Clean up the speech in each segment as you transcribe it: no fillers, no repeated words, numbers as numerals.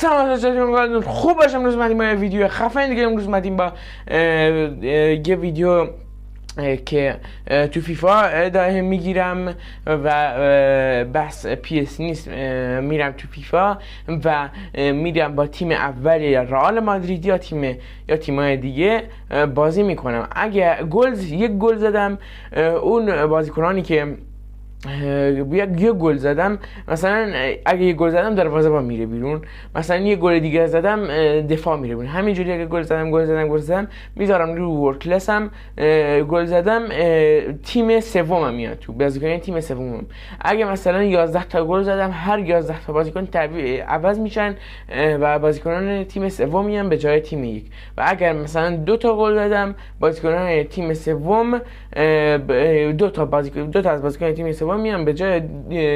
سلام علیکم، خوب باشم. امروز اومدیم با یه ویدیو خفن دیگه. امروز اومدیم با یه ویدیو که تو فیفا داره میگیرم و بس PS نیست، میرم تو فیفا و میرم با تیم اول رئال مادرید یا تیمای دیگه بازی میکنم. اگه یک گل زدم، اون بازیکنانی که یه گل زدم، مثلا اگه یه گل زدم دروازه‌بان میره بیرون، مثلا یه گل دیگه زدم دفاع میره بیرون. همینجوری اگه گل زدم میذارم رو ورد کلاسم. گل زدم تیم سومم میاد تو بازیکن تیم سومم. اگه مثلا 11 تا گل زدم، هر 11 تا بازیکن عوض میشن و بازیکنان تیم سوم میان به جای تیم یک. و اگر مثلا 2 تا گل زدم، بازیکنان تیم سوم 2 تا از بازیکن تیم سوم میام به جای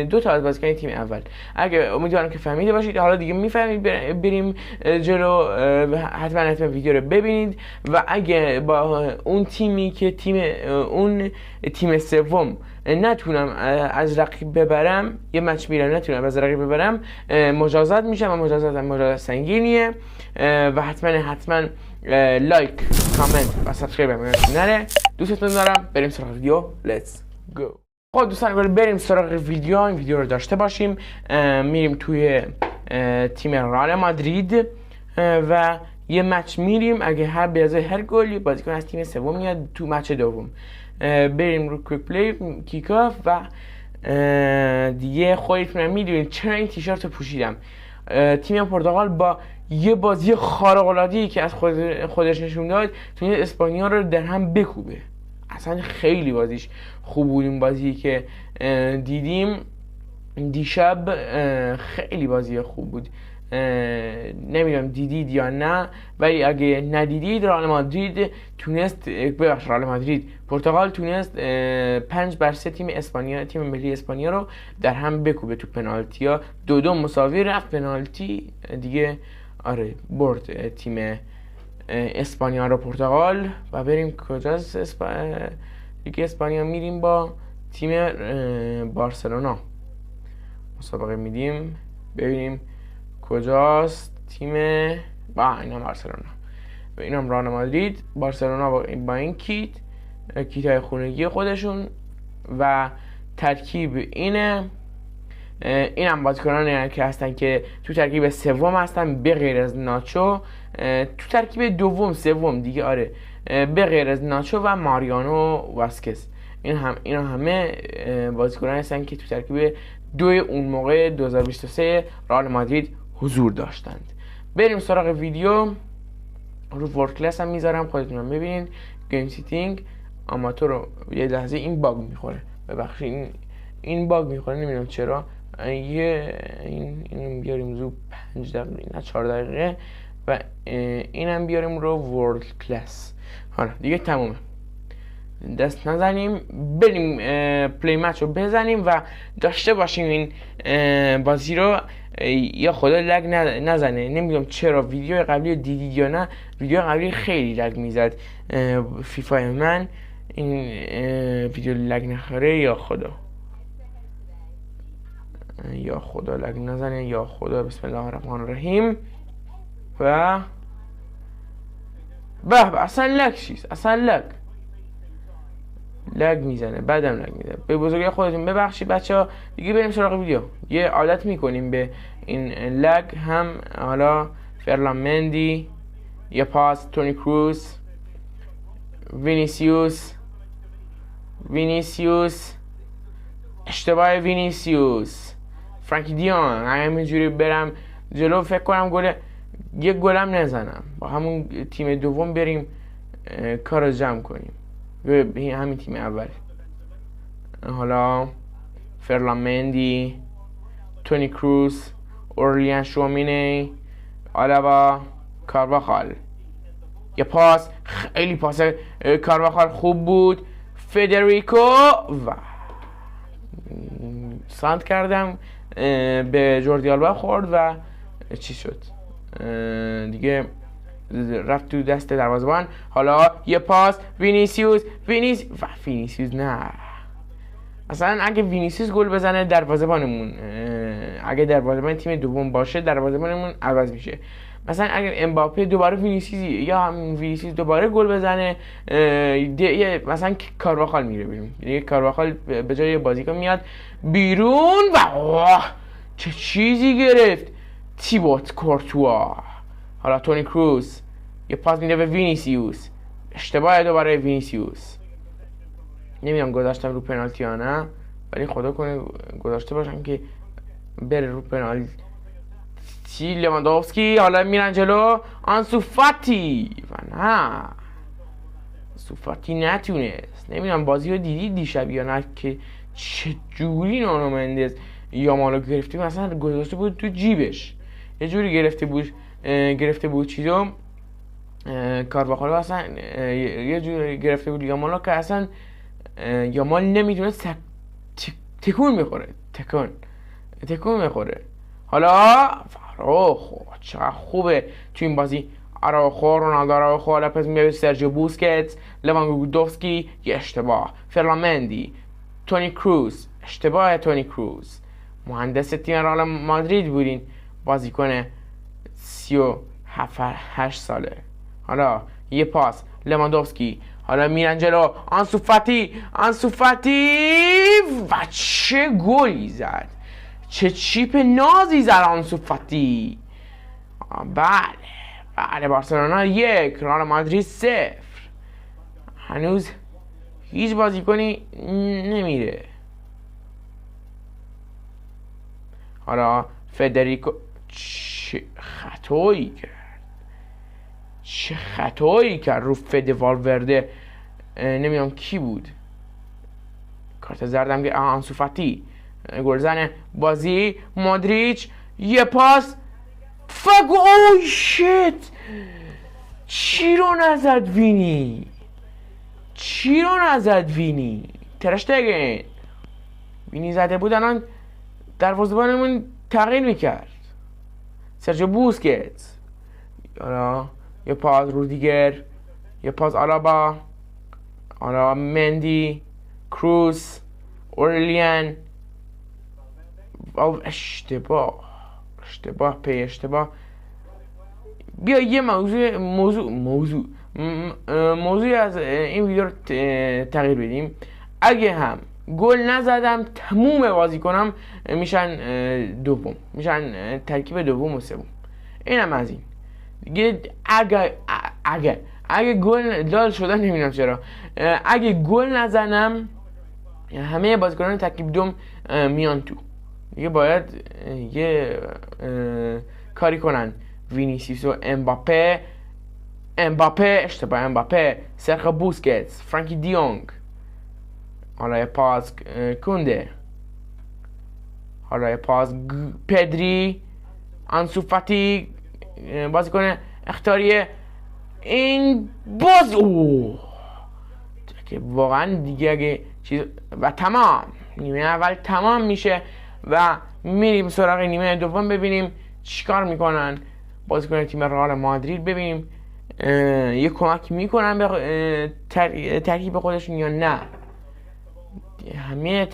2 تا از بازیکن تیم اول. اگه امیدوارم که فهمیده باشید. حالا دیگه میفهمید، بریم جلو. حتما ویدیو رو ببینید و اگه با اون تیمی که تیم سوم نتونم از رقیب ببرم، یه مچ میرم نتونم از رقیب ببرم، مجازات میشم و مجازات سنگینیه. و حتما لایک، کامنت و سابسکرایب هم نره. دوستتون دارم. بریم سراغ ویدیو. Let's go. خب دوستان، بریم سراغ ویدیو. این ویدیو رو داشته باشیم. میریم توی تیم رئال مادرید و یه مچ میریم. اگه هر گلی بازیکن از تیم سوم میاد تو مچ دوم، بریم رو کویک پلی، کیک آف و دیگه خودتون میدونید چرا این تیشرت رو پوشیدم. تیم پرتغال با یه بازی خارق العاده که از خودش نشون داد، تونست اسپانیا رو در هم بکوبه. اصلا خیلی بازیش خوب بود. این بازی که دیدیم دیشب خیلی بازی خوب بود. نمیدونم دیدید یا نه، ولی اگه ندیدید، پرتغال تونست 5-3 تیم ملی اسپانیا رو در هم بکوبه تو پنالتی ها. 2-2 مساوی رفت پنالتی دیگه. آره، برد تیم اسپانیا رو پرتغال. و بریم کجاست لیگ اسپانیا؟ میریم با تیم بارسلونا مسابقه میدیم. ببینیم کجاست تیم. با اینا بارسلونا و اینم رئال مادرید. بارسلونا با این کیتای خونگی خودشون و ترکیب اینم بازیکنانی که هستن که تو ترکیب سوم هستن به غیر از ناچو. تو ترکیب دوم سوم دیگه، آره، به غیر از ناچو و ماریانو واسکز. اینا همه بازیکنان هستن که تو ترکیب اون موقع 2023 رئال مادرید حضور داشتند. بریم سراغ ویدیو. رو ورد کلاس هم میذارم، خودتون هم ببینید. گیم سیتینگ آماتور رو یه لحظه این باگ میخوره، ببخشید این باگ میخوره، نمیدونم چرا. اینم بیاریم رو 5 دقیقه نه 4 دقیقه و اینم بیاریم رو ورد کلاس. حالا دیگه تمومه، دست نزنیم، بریم پلی مچ رو بزنیم و داشته باشیم این بازی رو. یا خدا لگ نزنه. نمیدونم چرا ویدیو قبلی دیدید یا نه. ویدیو قبلی خیلی لگ میزد فیفا من. این ویدیو لگ نخوره یا خدا لگ نزنه یا خدا. بسم الله الرحمن الرحیم. و اصلا لگ میزنه، بعدم لگ میزنه. به بزرگی خودتون ببخشید بچه‌ها. دیگه بریم سراغ ویدیو. یه عادت میکنیم به این لگ هم. حالا فرلان مندی، یه پاس تونی کروس، وینیسیوس، اشتباه وینیسیوس، فرانکی دیون. همینجوری برم جلو، فکر کنم یه گلم نزنم، با همون تیم دوم بریم کار رو جمع کنیم. همین تیم اول. حالا فرلان مندی، تونی کروس، اورلیان شومینی، آلابا، کارواخال. یه پاس، خیلی پاس کارواخال خوب بود. فدریکو و سانت کردم به جوردی آلبا خورد و چی شد دیگه، رفت تو دست دروازه‌بان. حالا یه پاس وینیسیوس نه، مثلا اگه وینیسیوس گل بزنه دروازه‌بانمون، اگه دروازه‌بان تیم دوم باشه دروازه‌بانمون عوض میشه. مثلا اگر امباپه دوباره وینیسیوس دوباره گل بزنه، مثلا کارواخال میره بیرون، دیگه کارواخال به جای بازیکن میاد بیرون و چه چیزی گرفت تیبوت کورتوا. حالا تونی کروس یه پاس میده به وینیسیوس، اشتباه دوباره وینیسیوس. نمیدونم گذاشتم رو پنالتی یا نه، ولی خدا کنه گذاشته باشم که بره رو پنالتی. لواندوفسکی حالا میرن جلو، آنسو فاتی و نه، آنسو فاتی نتونست. نمیدونم بازی رو دیدید دیشب یا نه که چجوری نونو مندز یامالو گرفته، مثلا گذاشته بود تو جیبش، یه جوری گرفته بود چیزو کارواخال اصلا یه جوری گرفته بود یامالو که اصلا یامال نمیتونه تکون میخوره. حالا آراخو چقدر خوبه تو این بازی. آراخو، رونالدو، لپز میاد، سرجیو بوسکتس، لواندوفسکی یه اشتباه، فرلامندی، تونی کروز اشتباه، تونی کروز مهندس تیم رئال مادرید بودین، بازیکن 37-8 ساله. حالا یه پاس لواندوفسکی، حالا میرن جلو، آنسو فاتی و چه گلی زد، چه چیپ نازی زد آنسو فاتی. بله بارسلونا 1 رئال مادرید 0. هنوز هیچ بازیکنی نمیره. حالا فدریکو چه خطایی کرد رو فد والورده، نمیدونم کی بود، کارت زردم که آنسو فاتی گلزن بازی. مودریچ یه پاس اوه شیت، چی رو نزد وینی ترشتگن وینی زده بود الان دروازه‌بانمون تغییر میکرد. سرجیو بوسکتس، یه پاس رودیگر، یه پاس آلابا، حالا مندی، کروس، اورلیان. اشتباه. بیا یه موضوع از این ویدیو رو تغییر بدیم. اگه هم گل نزدم تموم بازی کنم میشن دوم، میشن ترکیب دوم و سوم. اینم از این دیگه. اگه گل دال شدن نمیدونم چرا، اگه گل نزنم همه بازیکنان ترکیب دوم میان تو دیگه. باید یه کاری کنن وینیسیوس و امباپه، سرخ بوسکتس، فرانکی دیونگ، حالا یه پاس کونده، حالا یه پاس پدری، آنسو فاتی بازیکن اختیاریه. این باز که واقعا دیگه اگه چیز و تمام، نیمه اول تمام میشه و میریم سراغ نیمه دوم ببینیم چیکار میکنن بازیکن تیم رئال مادرید، ببینیم یه کمک میکنن به ترکیب خودشون یا نه. همه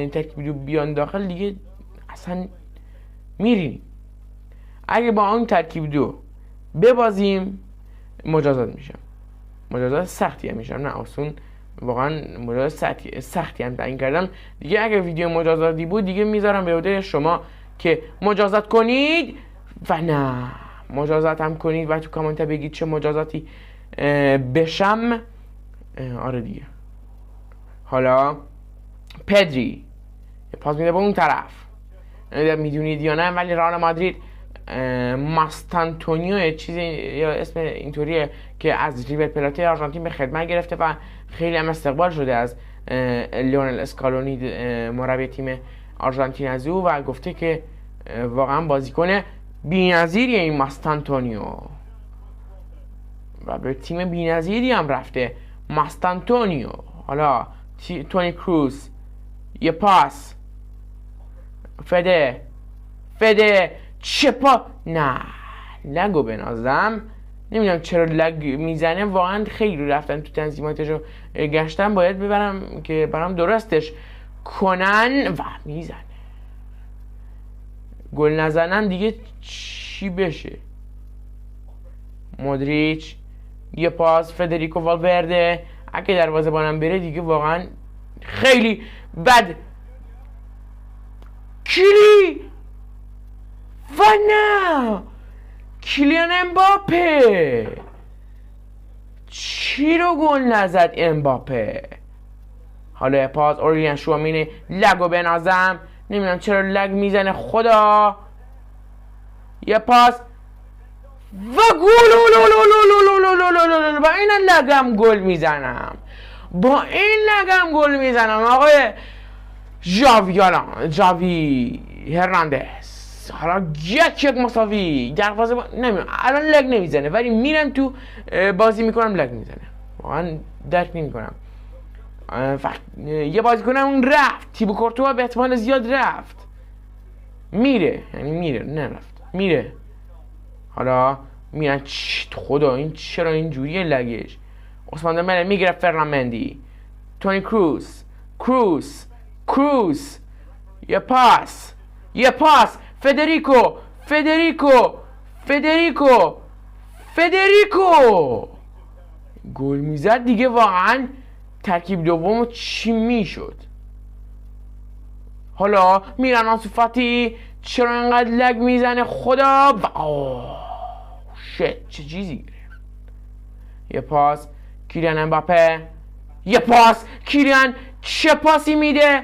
ترکیب دو بیان داخل دیگه اصلا میریم. اگه با اون ترکیب دو ببازیم مجازات میشم، مجازات سختی هم میشم، نه آسون، واقعا مجازات سختی هم تعیین کردم دیگه. اگه ویدیو مجازاتی بود دیگه میذارم به عهده شما که مجازات کنید و نه مجازات هم کنید و تو کامنت بگید چه مجازاتی بشم. آره دیگه. حالا پدری یه پاس میده به اون طرف، میدونید یا نه ولی رئال مادرید ماستانتونیو چیزی یا اسم اینطوریه که از ریور پلاته آرژانتین به خدمت گرفته و خیلی هم استقبال شده از لیونل اسکالونی مربی تیم آرژانتین از او و گفته که واقعا بازیکن بی‌نظیریه این ماستانتونیو و به تیم بی‌نظیری هم رفته ماستانتونیو. حالا تونی کروز یه پاس، فده چپا، نه لگو بنازم، نمیدونم چرا لگ میزنه، واقعا خیلی رفتن تو تنظیماتش رو گشتم، باید ببرم که برام درستش کنن و میزنه. گل نزنن دیگه چی بشه؟ مودریچ، یه پاس فدریکو والورده. اگه دروازه‌بانم بره دیگه واقعا خیلی بد. کیلی و نه کیلیان امباپه. چی رو گل نزد امباپه؟ حالا پاس اورلیان شوامینه لگو بنازم. نمیدونم چرا لگ میزنه خدا. یه پاس و گل. با این لگم گل میزنم. با این لگم گل میزنم آقای جاوی هرناندز. حالا یک مساوی. دروازه نمیدونم الان لگ نمیزنه ولی میرم تو بازی میکنم لگ میزنه. واقعا درک نمیکنم. یه بازی کنم اون رفت. تیبو کورتوا به احتمال زیاد رفت. میره یعنی میره نرفت میره. حالا میرن. خدا این چرا اینجوریه لگش؟ عثمان دمبله میگیره فرناندی. تونی کروس یه پاس فدریکو گل میزد دیگه. واقعا ترکیب دوم چی میشد؟ حالا میرن آنسو فاتی. چرا اینقدر لگ میزنه خدا؟ شت چه چیزی گرفت. یه پاس کیلیان امباپه. یه پاس کیلیان چه پاسی میده؟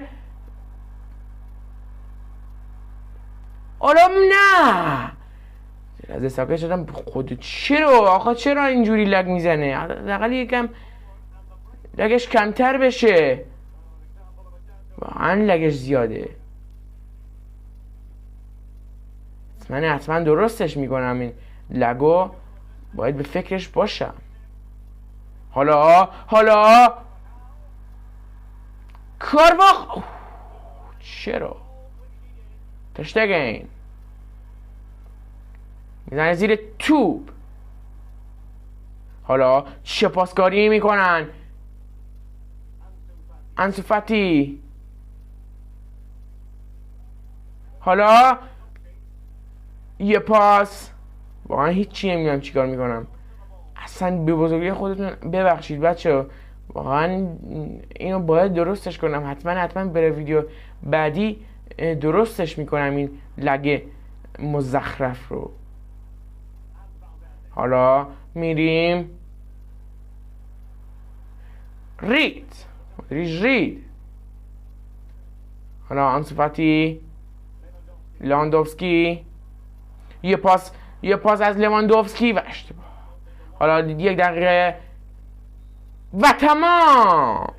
حالا نه از استاکه شدم خود. چرا اینجوری لگ میزنه؟ حداقل یکم لگش کمتر بشه. واقعا لگش زیاده. من حتما درستش میکنم. این لگو باید به فکرش باشم. حالا کارواخ. چرا تشتگین میزنه زیر توپ. حالا چه پاسکاری میکنن؟ انسو فاتی. حالا یه پاس. واقعا هیچی نمیدونم چیکار میکنم اصلا. به بزرگی خودتون ببخشید بچه. واقعا اینو باید درستش کنم. حتما برای ویدیو بعدی درستش میکنم این لگ مزخرف رو. حالا میریم رید. حالا انسو فاتی. لواندوفسکی. یه پاس از لواندوفسکی و اشتباه. حالا 1 دقیقه و تمام.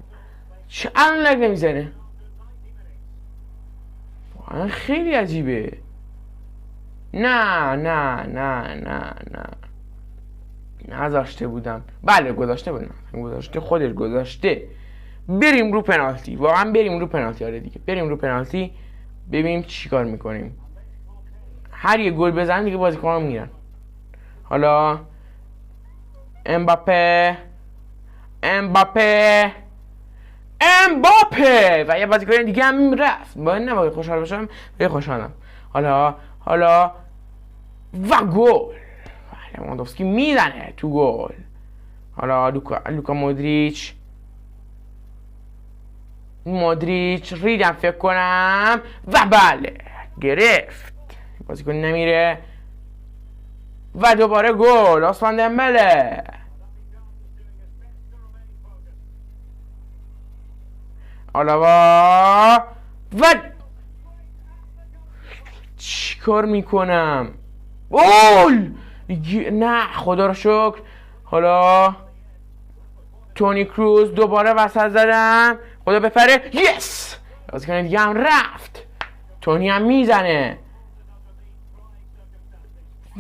چه الان لگ نمیزنه؟ واقعا خیلی عجیبه. نه نذاشته بودم. بله گذاشته بودم. خودش گذاشته. بریم رو پنالتی. واقعا بریم رو پنالتی. آره دیگه بریم رو پنالتی. ببینیم چیکار میکنیم. هر یه گل بزنن دیگه بازیکن‌ها میرن. حالا امباپه و یه بازیکن دیگه هم رفت. باید نباید خوشحال باشم ولی خوشحالم. حالا و گل. لواندوفسکی میزنه تو گل. حالا لوکا مودریچ ریدم فکر کنم و بله گرفت. بازیکن نمیره و دوباره گل. عثمان دمبله. حالا و چیکار میکنم؟ گل. نه خدا رو شکر. حالا تونی کروز دوباره وسط زدم. خدا بپره. یس. بازیکن دیگه هم رفت. تونی هم میزنه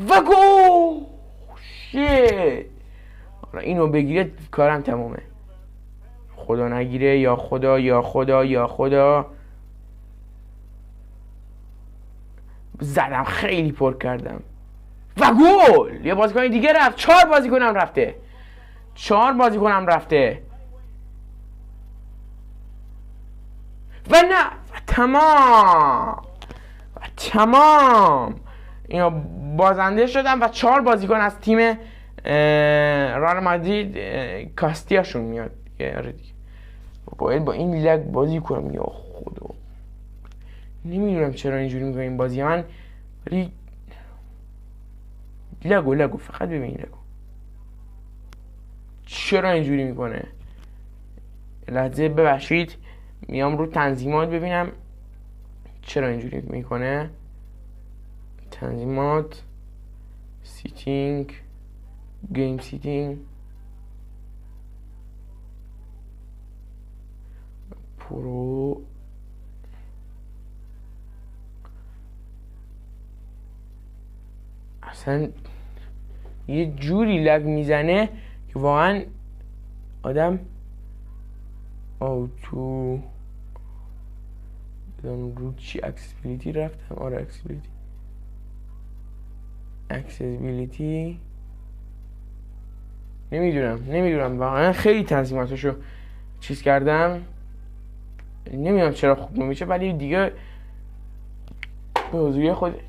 و گل. شیت. حالا اینو بگیره کارم تمومه. خدا نگیره. یا خدا. زدم خیلی پر کردم و گل. یه بازیکن دیگه رفت. 4 بازیکنم رفته و نه و تمام اینا بازنده شدن و 4 بازیکن از تیم رئال مادرید کاستیاشون میاد دیگه. باید با این لگ بازی کنم یا خدا. نمیدونم چرا اینجوری میکنه این بازی من، ولی لگو فقط ببین لگو چرا اینجوری میکنه. لحظه ببخشید میام رو تنظیمات ببینم چرا اینجوری میکنه. تنظیمات، سیتینگ، گیم سیتینگ، پرو، اصلا یه جوری لگ میزنه که واقعا آدم تو رو چی اکسسیبیلیتی رفتم. آره اکسسیبیلیتی نمیدونم واقعا خیلی تنظیماتشو چیز کردم، نمیدونم چرا خوب نمیشه، ولی دیگه به حضوری خود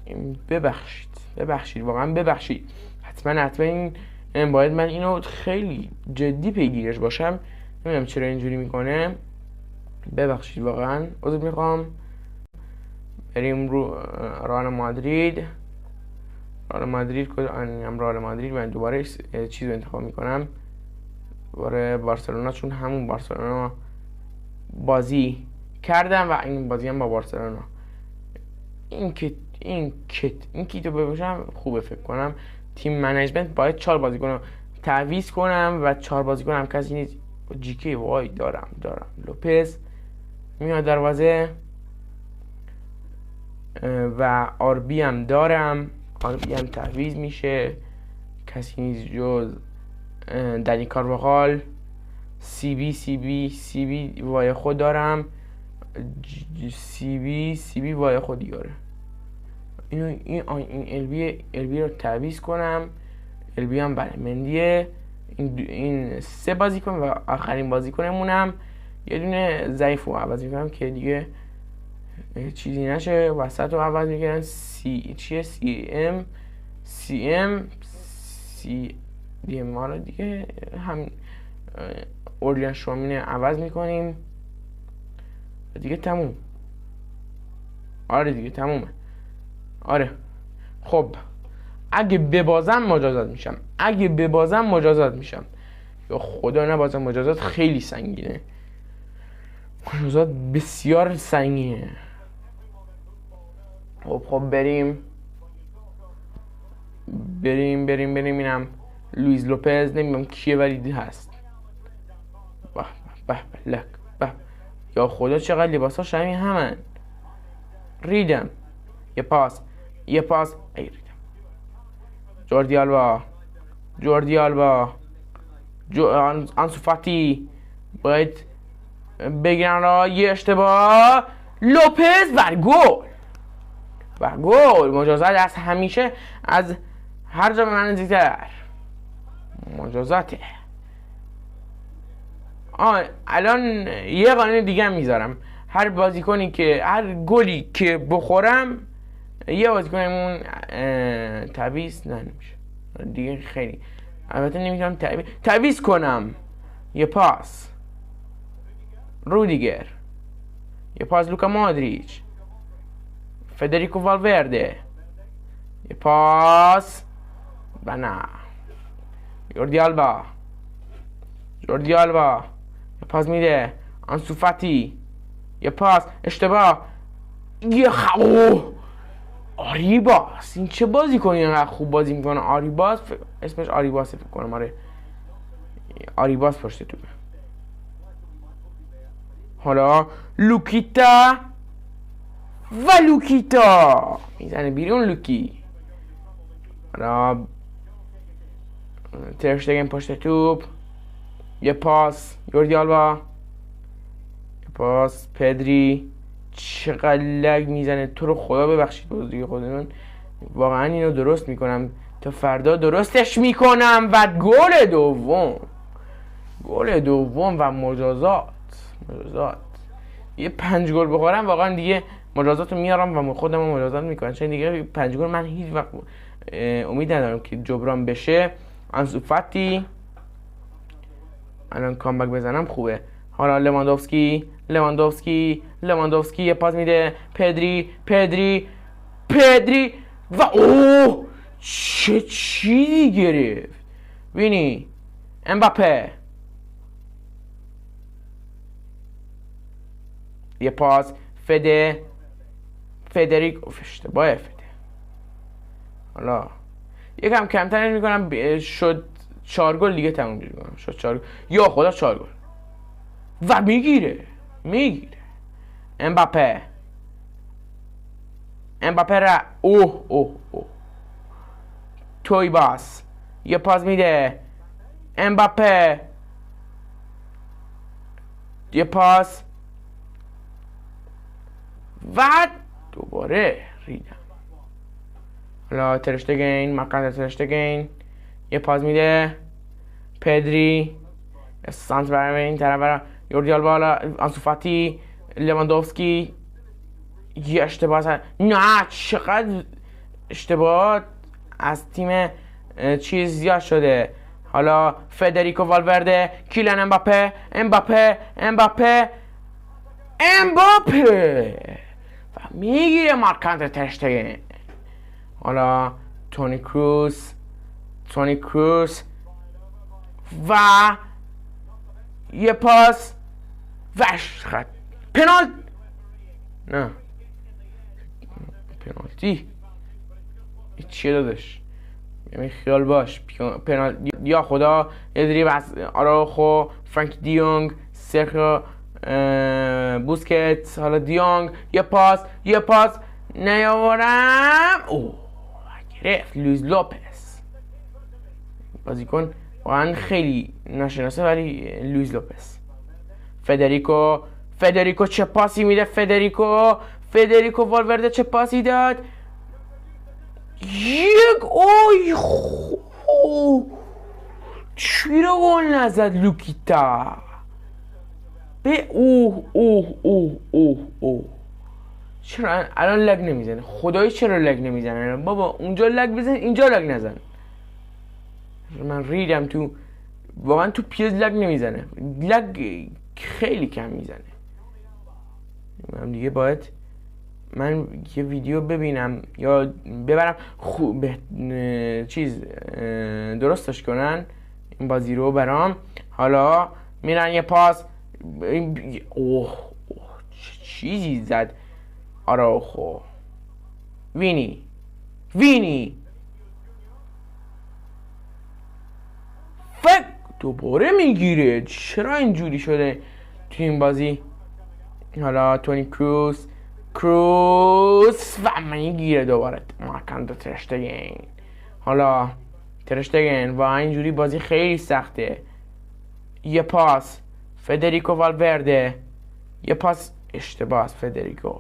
ببخشید واقعا ببخشید. حتما این باید من اینو خیلی جدی پیگیرش باشم. نمیدونم چرا اینجوری میکنه، ببخشید واقعا عذر میخوام. بریم رو رئال مادرید. رئال مادرید من دوباره چیز رو انتخاب میکنم، دوباره بارسلونا، چون همون بارسلونا بازی کردم و این بازی هم با بارسلونا. این کیت رو بپوشم خوبه. فکر کنم تیم منیجمنت باید 4 بازیکن رو تعویض کنم و 4 بازیکن هم کسی نیست. جیکی وای دارم لوپز میاد دروازه و آربی هم دارم. آربی هم تعویض میشه، کسی نیست جز دنی کارواخال. سی بی وای خود دارم. سی بی وای خود دیاره. این البی رو تعویض کنم. البی هم بله مندیه. این 3 بازیکن و آخرین بازیکنمونم یه دونه ضعیف رو عوض میکنم که دیگه چیزی نشه. وسط رو عوض میکنم. سی ام ما رو دیگه هم اورلیان شوامینه عوض میکنیم دیگه تموم. آره دیگه تمومه. آره خب اگه ببازم مجازات میشم. یا خدا نبازم، مجازات خیلی سنگینه. مجازات بسیار سنگینه. خب بریم اینم لوئیس لوپز. نمیدونم کیه ولی هست. لک یا خدا چقدر لباسا شبیه همن. ریدم. یه پاس ای ریدم. جوردی آلبا آنسو فاتی باید بگیرن را. یه اشتباه لوپز و گل. مجازات از همیشه، از هر جا به من نزدیکتر مجازاته. الان یه قانون دیگه هم میذارم. هر گلی که بخورم یه بازیکنمون تعویض نمیشه دیگه. خیلی البته نمیتونم تعویض کنم. یه پاس رودیگر، یه پاس لوکا مودریچ، فدریکو والورده، یه پاس بنا جوردی آلبا، یه پاس میده آنسو فاتی، یه پاس اشتباه، یه آریباس. این چه بازی کنی اینقدر خوب بازی میکنه. آریباس اسمش آریباسه فکر کنم. آره آریباس پشت توپه. حالا لوکیتا میزنه بیرون. لوکی حالا ترشتگن پشت توپ. یه پاس جوردی آلبا، یه پاس پدری. چقدر لگ میزنه. تو رو خدا ببخشید بازی خودمون. واقعا اینو درست میکنم تا فردا درستش میکنم. و گل دوم و مجازات. یه 5 گل بخورم واقعا دیگه مجازات رو میارم و خودم مجازات میکنم، چون دیگه 5 گل من هیچ وقت امید ندارم که جبران بشه. انسو فاتی الان کامبک بزنم خوبه. حالا لواندوفسکی یه پاس میده. پدری و اوه چه چیزی گرفت. وینی امباپه یه پاس. فدریکو اشتباه فده. حالا یکم کمترش میکنم، شد 4 گل دیگه تموم میکنم. شد 4 گل، یا خدا 4 گل و میگیره. امباپه را اوه توی باس یه پاس میده. امباپه یه پاس و دوباره ریدم. حالا ترشتگین یه پاس میده. پدری سانت برای این طرف برای یوردی آلبا. حالا انسو فاتی لواندوفسکی یه اشتباه نه چقدر اشتباهات از تیم چیز زیاد شده. حالا فدریکو والورده، کیلان امباپه و میگیره مارک-آندره ترشتگن. حالا تونی کروس و یه پاس خط پنالتی چیه دادش؟ یعنی خیال باش یا خدا. یه دریب از آراخو، فرانک دیونگ، سرخیو بوسکت. حالا دیونگ یه پاس نیاورم. اوه گرفت. لوئیس لوپز بازیکن واقعا خیلی ناشناسه، ولی لوئیس لوپز. فدریکو چه پاسی میده. فدریکو والورده چه پاسی داد. چی رو گل نزد لوکیتا؟ به چرا الان لگ نمیزنه؟ خدایی چرا لگ نمیزنه؟ بابا اونجا لگ بزن، اینجا لگ نزن. من ریدم تو واقعا تو پیز لگ نمیزنه، لگ خیلی کم میزنه. من دیگه باید من یه ویدیو ببینم یا ببرم چیز درستش کنن این بازی رو برام. حالا میرن یه پاس. اوه چه چیزی زد آراخو. وینی فک دوباره میگیره. چرا اینجوری شده تو این بازی؟ حالا تونی کروس و میگیره دوباره مارک-آندره ترشتگن. حالا ترشتگن و اینجوری بازی خیلی سخته. یه پاس فدریکو والورده، یه پاس اشتباه از فدریکو.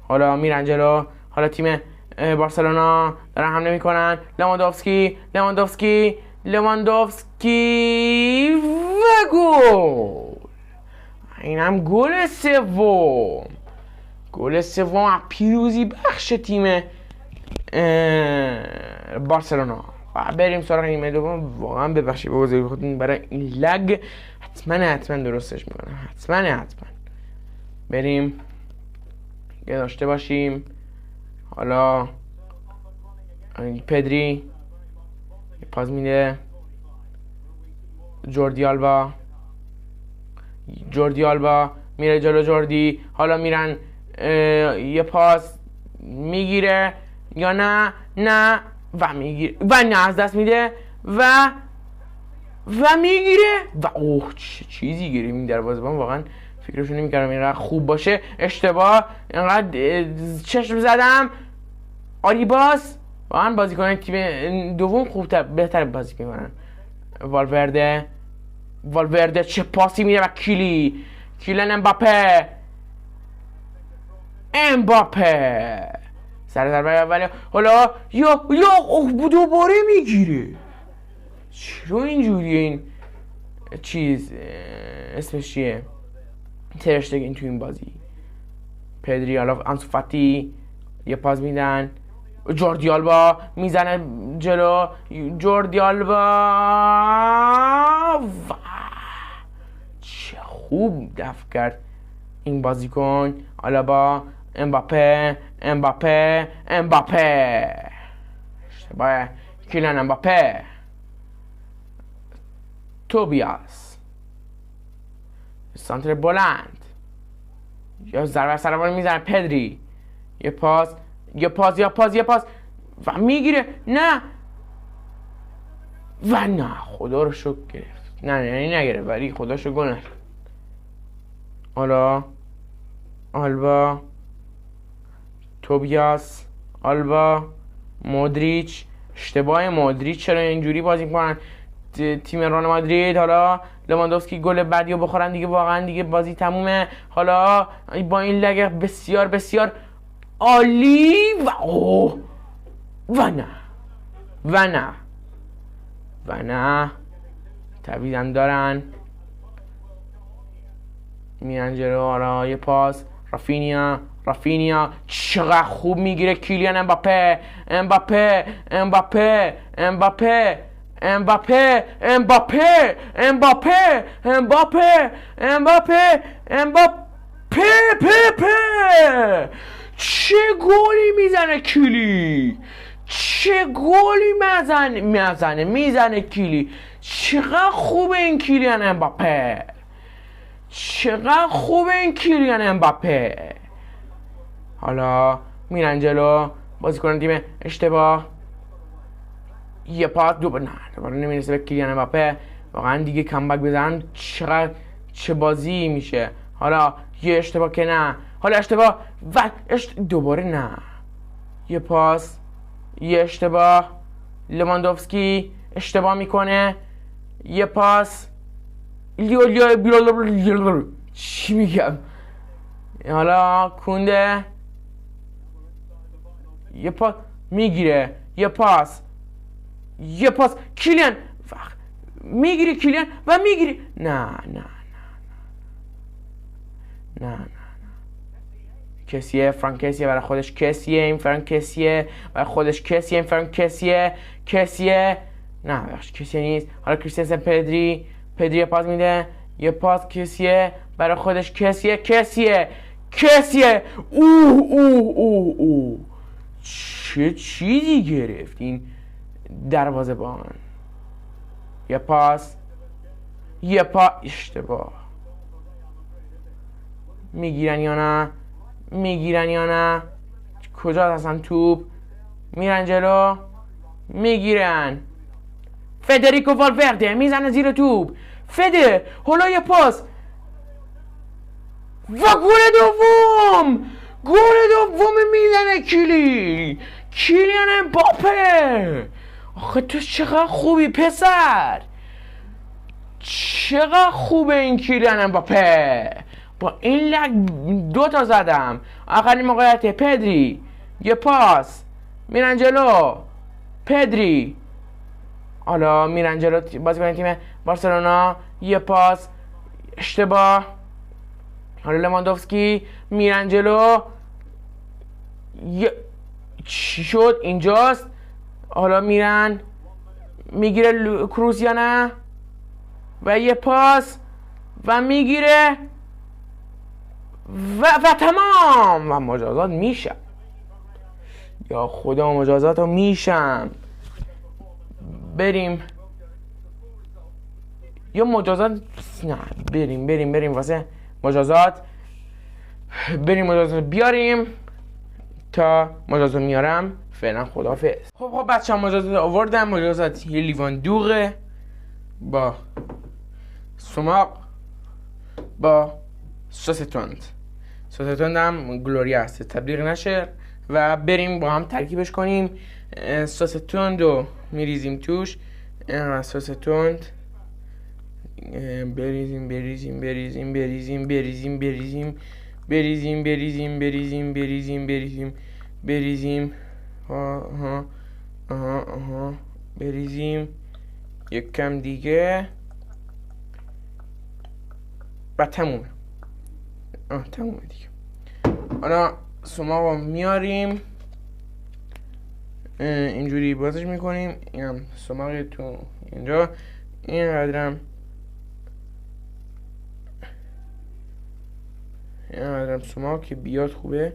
حالا میرن جلو. حالا تیم بارسلونا دارن حمله میکنن. لواندوفسکی و گل. اینم گل سوم پیروزی بخش تیم بارسلونا. و بریم سراغ نیمه دوم. واقعا ببخشید بازی خودتون برای این لگ، حتما درستش میکنم. حتما بریم یه داشته باشیم. حالا پدری پاس میده. جوردی آلبا میره جلو. جوردی حالا میرن یه پاس میگیره یا نه و میگیره و نه از دست میده و میگیره و اوه چه چیزی گیریم این دروازه‌بان. واقعا فکرشو نمی‌کردم اینقدر خوب باشه. اشتباه اینقدر چشم زدم. آریباس واقعا بازیکن تیم دوم بهتر بازی می‌کنن. والورده چه پاسی میده و کیلان امباپه سر ضربه اولی. حالا یا دوباره میگیره. چرا اینجوریه این چیز اسمش چیه؟ ترشتگن تو این بازی پدری، حالا آنسو فاتی یه پاس میدن، جوردی آلبا میزنه جلو، جوردی آلبا چه خوب دفع کرد این بازیکن. آلبا، امباپه اشتباه کیلیان امباپه، توبیاس سانتر بلند، یا ضربه سربان میزنه پدری، یه پاس و میگیره، نه و نه خدا رو شکر گرفت، نه یعنی نگرفت ولی خدا شکر گل نشد. حالا آلبا، توبیاس، آلبا، مودریچ، اشتباه مودریچ، چرا اینجوری بازی میکنن تیم رئال مادرید؟ حالا لواندوفسکی گل بعدی رو بخورن دیگه واقعا دیگه بازی تمومه. حالا با این لگ بسیار بسیار عالی و نه تعویضم دارن، میرن جلو. حالا یه پاس، رافینیا چقدر خوب میگیره کیلیان امباپه چه گلی میزنه کیلی، چه گلی میزنه کیلی، چقدر خوبه این کیلیان امباپه، حالا میرن جلو بازیکن تیم، اشتباه، یه پاس دوباره نمیرسه به کیلیان امباپه، واقعا دیگه کامبک بزنن چه بازی میشه. حالا یه اشتباه که نه، حالا اشتباه و دوباره نه، یه پاس، یه اشتباه، لواندوفسکی اشتباه میکنه، یه پاس، چی میگم، حالا کونده یه پاس میگیره، یه پاس کیلیان میگیره، کیلیان و میگیره، نه کسیه، فرانک کسیه برای خودش، این فرانک کسیه برای خودش، این فرانک کسیه نه بخش کسیه نیست. حالا کریستنسن پدری پاس میده، یه پاس کسیه برای خودش، کسیه اوه چه چیزی گرفت این دروازه‌بان. یه پاس اشتباه، میگیرن یا نه کجا هستن توپ، میرن جلو، میگیرن، فدریکو والورده میزنه زیر توپ، حالا یه پاس و گل دوم میزنه کیلیان امباپه. آخه تو چقدر خوبی پسر، چقدر خوبه این کیلیان امباپه، با این لگ 2 تا زدم. آخرین موقعیت پدری، یه پاس، میرن جلو پدری، حالا میرن جلو بازیکن تیم بارسلونا، یه پاس، اشتباه، حالا لواندوفسکی میرن جلو، چی شد اینجاست، حالا میگیره کروس یا نه و یه پاس و میگیره و تمام و مجازات میشم، یا خدا مجازات رو میشم. بریم یا مجازات نه، بریم واسه مجازات، بیاریم تا مجازات میارم. فعلا خداحافظ. خب بچه ها مجازات آوردم. مجازات یه لیوان دوغه با سماق با سس تند هم گلوریا هست تبلیغ نشه و بریم با هم ترکیبش کنیم. سس تند رو میریزیم توش، سس تند بریزیم بریزیم یک کم دیگه و تمومه دیگه. حالا سماق رو میاریم اینجوری بازش میکنیم. اینم سماق تو اینجا، اینقدرم سماق که بیاد خوبه.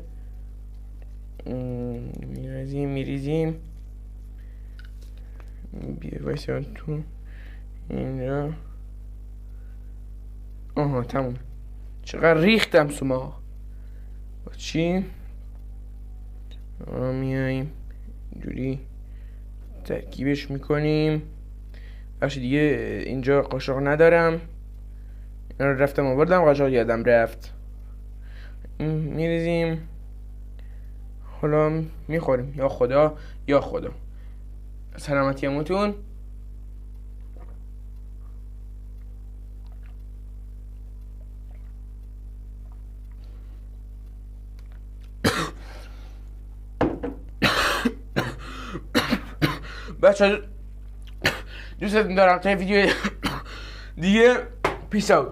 میریزیم وایسا تو اینجا. آها تموم. چقدر ریختم سماق. با چی؟ میایم اینجوری ترکیبش میکنیم. بخشی دیگه اینجا قاشق ندارم، اینا رو رفتم آوردم، قاشق یادم رفت. میریزیم. حالا میخوریم. یا خدا یا خدا. سلامتی همتون. بچه دوستتون دارم. تا ویدیو دیگه پیس اوت.